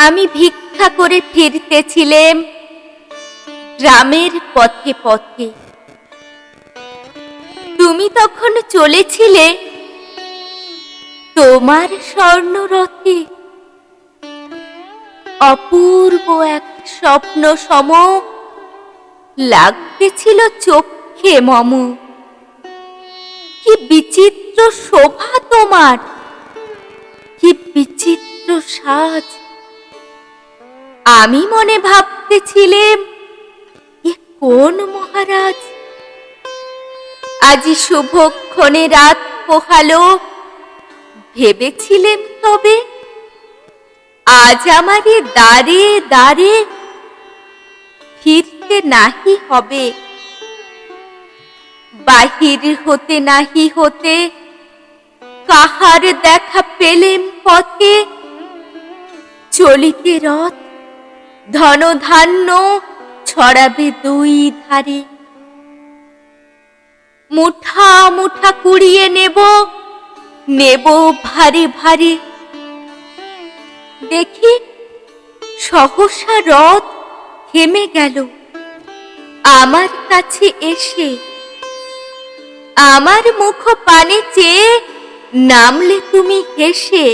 আমি ভিক্ষা করে ফিরতেছিলাম গ্রামের পথে পথে। তুমি তখন চলেছিলে তোমার স্বর্ণরথে। অপূর্ব এক স্বপ্ন সম লাগতেছিল চোখে মম। কি বিচিত্র শোভা তোমার, কি বিচিত্র সাজ। আমি মনে ভাবতেছিলাম, এ কোন মহারাজ। আজি শুভক্ষণে রাত পোহালো, ভেবেছিলেম তবে আজ আমারে দ্বারে দ্বারে ফিরতে নাহি হবে। বাহির হতে নাহি হতে কাহার দেখা পেলেম পথে। চলিতে রথ ধন ধান্য ছড়াবে দুই ধারে। মুঠা মুঠা কুড়িয়ে নেব, নেব ভারে ভারে। দেখি সহসা রথ থেমে গেল আমার কাছে এসে। আমার মুখ পানে চেয়ে নামলে তুমি হেসে।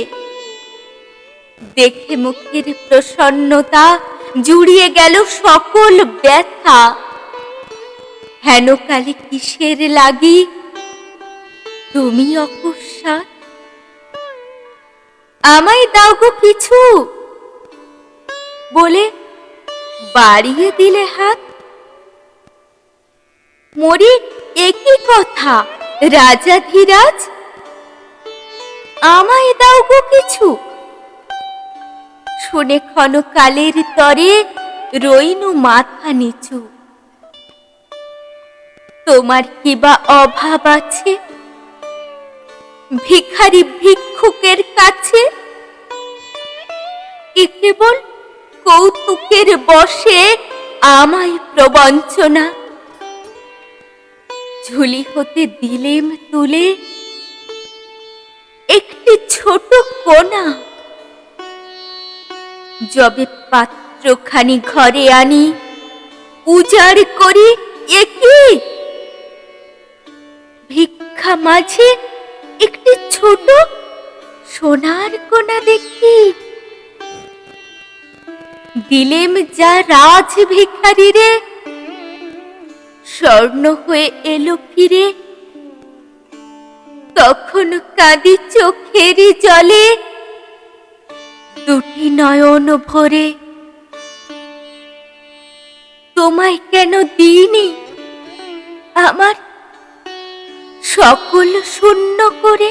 দেখে মুখের প্রসন্নতা জুড়িয়ে গেল সকল ব্যথা। হেন কালে কিসের লাগি তুমি অকস্মাৎ। আমায় দাও গো কিছু বলে বাড়িয়ে দিলে হাত। মরি একই কথা রাজাধিরাজ, আমায় দাও গো কিছু। শুনে ক্ষণকালের তরে রইনু মাথা নিচু। তোমার কি বা অভাব আছে ভিখারি ভিক্ষুকের কাছে? এ কেবল কৌতুকের বশে আমায় প্রবঞ্চনা। ঝুলি হতে দিলেম তুলে একটি ছোট কোনা। যবে পাত্রখানি ঘরে আনি উজাড় করি, একই ভিক্ষা মাঝে একটি ছোট সোনার কোনা দেখি। দিলেম যা রাজ ভিখারিরে, স্বর্ণ হয়ে এলো ফিরে। তখন কাঁদি চোখের জলে দুটি নয়ন ভরে। তোমায় কেন দিইনি আমার সকল শূন্য করে?